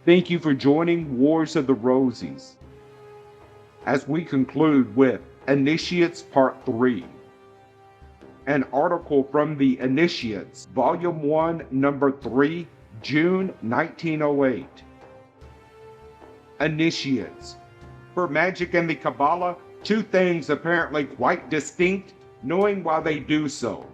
Thank you for joining Wars of the Rosies as we conclude with Initiates Part 3, an article from the Initiates, Volume 1, Number 3, June 1908. Initiates. For magic and the Kabbalah, two things apparently quite distinct, knowing why they do so.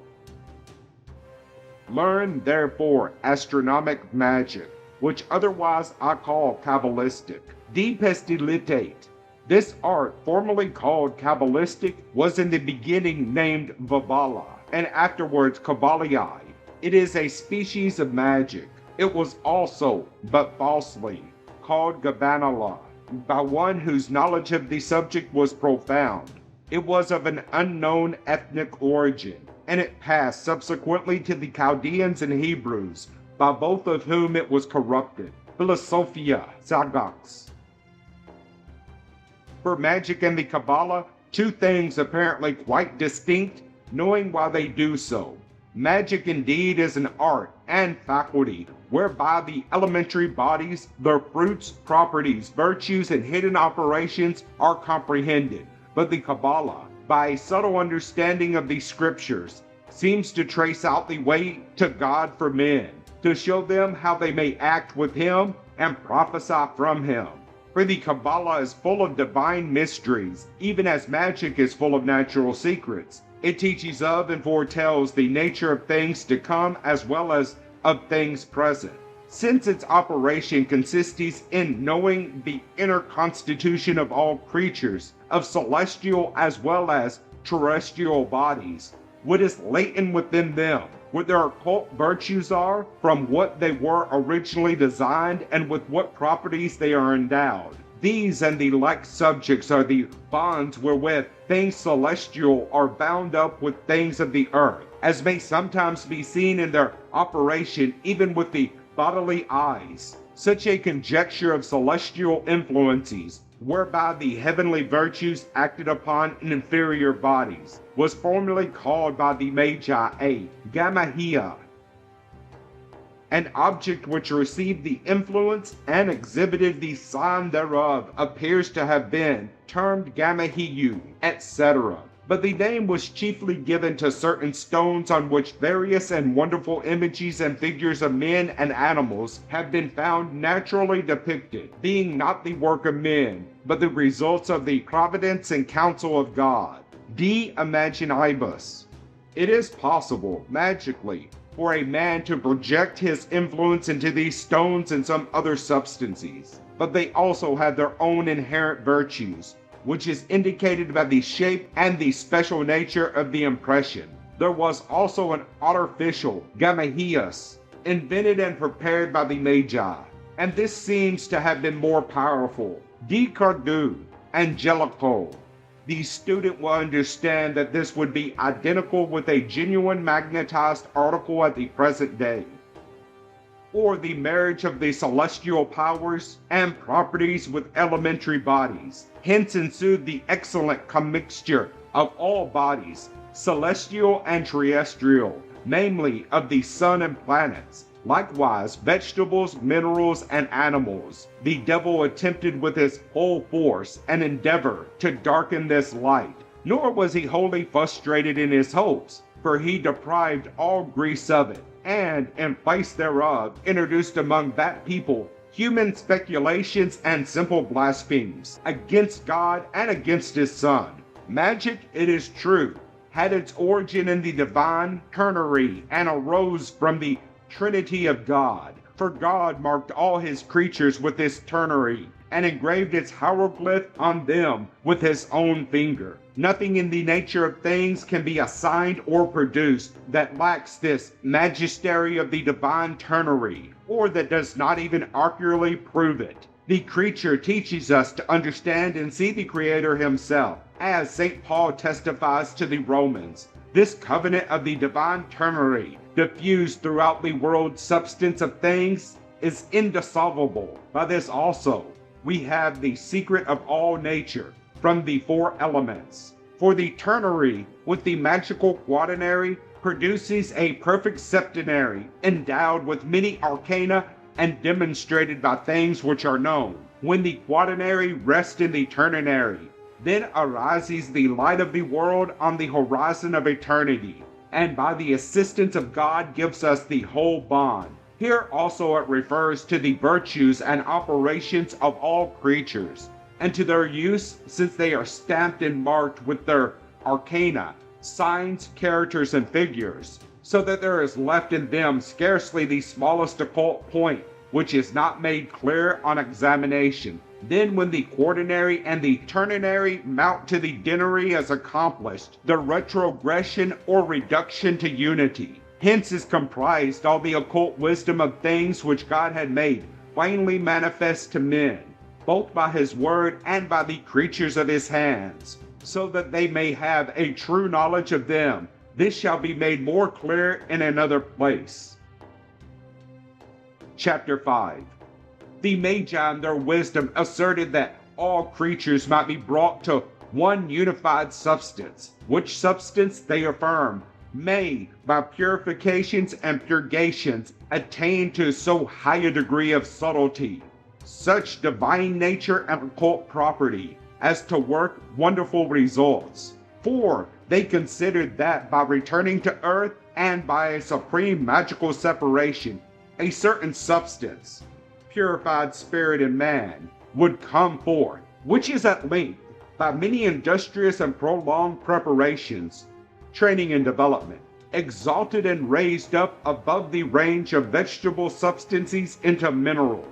Learn, therefore, astronomic magic, which otherwise I call Kabbalistic. Depestilitate. This art, formerly called Kabbalistic, was in the beginning named Vabala, and afterwards Kabbalai. It is a species of magic. It was also, but falsely, called Gabanala, by one whose knowledge of the subject was profound. It was of an unknown ethnic origin, and it passed subsequently to the Chaldeans and Hebrews, by both of whom it was corrupted. Philosophia Zagax. For magic and the Kabbalah, two things apparently quite distinct, knowing why they do so. Magic indeed is an art and faculty whereby the elementary bodies, their fruits, properties, virtues, and hidden operations are comprehended. But the Kabbalah, by a subtle understanding of the scriptures, seems to trace out the way to God for men, to show them how they may act with Him and prophesy from Him. For the Kabbalah is full of divine mysteries, even as magic is full of natural secrets. It teaches of and foretells the nature of things to come as well as of things present. Since its operation consists in knowing the inner constitution of all creatures, of celestial as well as terrestrial bodies, what is latent within them, what their occult virtues are, from what they were originally designed, and with what properties they are endowed. These and the like subjects are the bonds wherewith things celestial are bound up with things of the earth, as may sometimes be seen in their operation even with the bodily eyes. Such a conjecture of celestial influences, whereby the heavenly virtues acted upon in inferior bodies, was formerly called by the Magi a Gamahia, an object which received the influence and exhibited the sign thereof appears to have been termed Gamahiyu, etc. But the name was chiefly given to certain stones on which various and wonderful images and figures of men and animals have been found naturally depicted, being not the work of men, but the results of the providence and counsel of God. De imaginibus. It is possible, magically, for a man to project his influence into these stones and some other substances, but they also have their own inherent virtues, which is indicated by the shape and the special nature of the impression. There was also an artificial Gamahias, invented and prepared by the Magi, and this seems to have been more powerful. De Cardu, Angelico. The student will understand that this would be identical with a genuine magnetized article at the present day, or the marriage of the celestial powers and properties with elementary bodies. Hence ensued the excellent commixture of all bodies, celestial and terrestrial, namely of the sun and planets, likewise vegetables, minerals, and animals. The devil attempted with his whole force and endeavor to darken this light, nor was he wholly frustrated in his hopes, for he deprived all Greece of it, and in place thereof introduced among that people human speculations and simple blasphemies against God and against his Son. Magic, it is true, had its origin in the divine ternary and arose from the Trinity of God, for God marked all his creatures with his ternary, and engraved its hieroglyph on them with his own finger. Nothing in the nature of things can be assigned or produced that lacks this magistery of the divine ternary, or that does not even accurately prove it. The creature teaches us to understand and see the Creator himself, as St. Paul testifies to the Romans. This covenant of the divine ternary, diffused throughout the world substance of things, is indissoluble. By this also, we have the secret of all nature, from the four elements. For the ternary, with the magical quaternary, produces a perfect septenary, endowed with many arcana and demonstrated by things which are known. When the quaternary rests in the ternary, then arises the light of the world on the horizon of eternity, and by the assistance of God gives us the whole bond. Here also it refers to the virtues and operations of all creatures, and to their use, since they are stamped and marked with their arcana, signs, characters, and figures, so that there is left in them scarcely the smallest occult point which is not made clear on examination. Then when the quaternary and the ternary mount to the denary is accomplished, the retrogression or reduction to unity. Hence is comprised all the occult wisdom of things which God had made plainly manifest to men, both by his word and by the creatures of his hands, so that they may have a true knowledge of them. This shall be made more clear in another place. Chapter 5. The Magi in their wisdom asserted that all creatures might be brought to one unified substance, which substance, they affirm, may, by purifications and purgations, attain to so high a degree of subtlety, such divine nature and occult property, as to work wonderful results. For they considered that by returning to earth and by a supreme magical separation, a certain substance, purified spirit in man, would come forth, which is at length, by many industrious and prolonged preparations, training and development, exalted and raised up above the range of vegetable substances into mineral,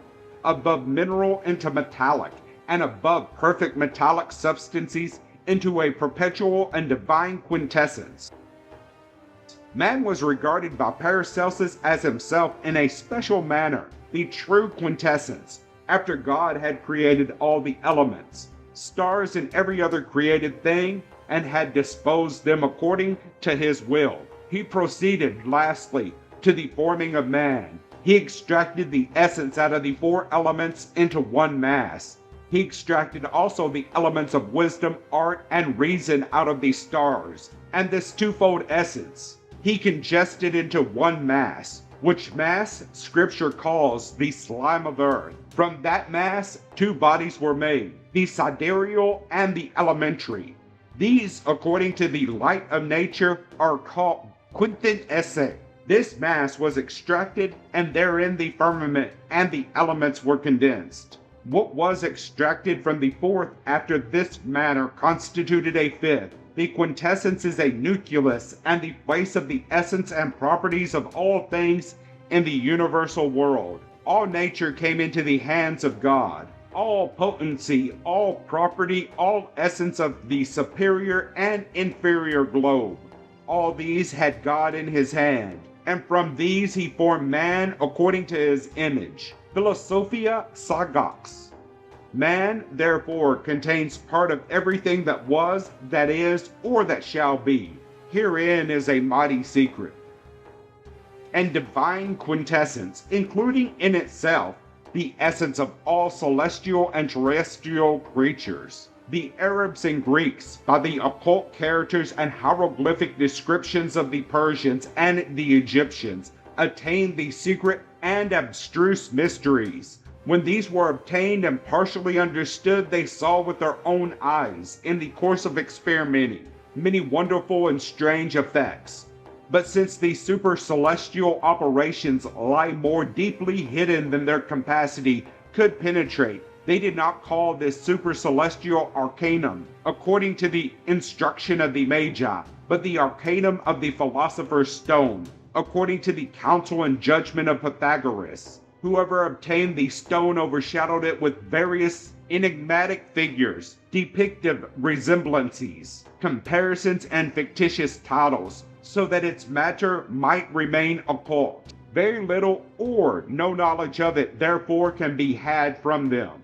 above mineral into metallic, and above perfect metallic substances into a perpetual and divine quintessence. Man was regarded by Paracelsus as himself in a special manner, the true quintessence, after God had created all the elements, stars and every other created thing, and had disposed them according to his will. He proceeded, lastly, to the forming of man. He extracted the essence out of the four elements into one mass. He extracted also the elements of wisdom, art, and reason out of the stars, and this twofold essence he congested into one mass, which mass Scripture calls the slime of earth. From that mass, two bodies were made, the sidereal and the elementary. These, according to the light of nature, are called quintessence. This mass was extracted, and therein the firmament and the elements were condensed. What was extracted from the fourth after this manner constituted a fifth. The quintessence is a nucleus and the place of the essence and properties of all things in the universal world. All nature came into the hands of God. All potency, all property, all essence of the superior and inferior globe. All these had God in his hand, and from these he formed man according to his image. Philosophia Sagax. Man, therefore, contains part of everything that was, that is, or that shall be. Herein is a mighty secret. And divine quintessence, including in itself the essence of all celestial and terrestrial creatures. The Arabs and Greeks, by the occult characters and hieroglyphic descriptions of the Persians and the Egyptians, attained the secret and abstruse mysteries. When these were obtained and partially understood, they saw with their own eyes, in the course of experimenting, many wonderful and strange effects. But since these super-celestial operations lie more deeply hidden than their capacity could penetrate, they did not call this super-celestial arcanum according to the instruction of the Magi, but the arcanum of the philosopher's stone, according to the counsel and judgment of Pythagoras. Whoever obtained the stone overshadowed it with various enigmatic figures, depictive resemblances, comparisons, and fictitious titles, so that its matter might remain occult. Very little or no knowledge of it therefore can be had from them.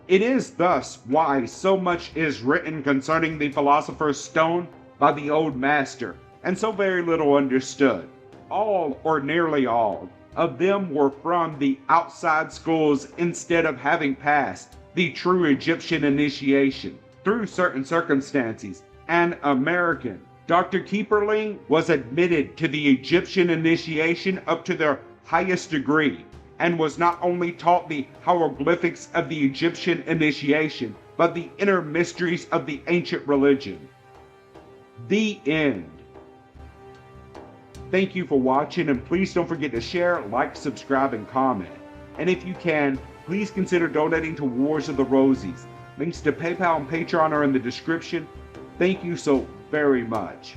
It is thus why so much is written concerning the philosopher's stone by the old master, and so very little understood. All, or nearly all, of them were from the outside schools instead of having passed the true Egyptian initiation through certain circumstances. An American, Dr. Kieperling, was admitted to the Egyptian initiation up to their highest degree, and was not only taught the hieroglyphics of the Egyptian initiation, but the inner mysteries of the ancient religion. The end. Thank you for watching, and please don't forget to share, like, subscribe, and comment. And if you can, please consider donating to Wars of the Rosies. Links to PayPal and Patreon are in the description. Thank you so very much.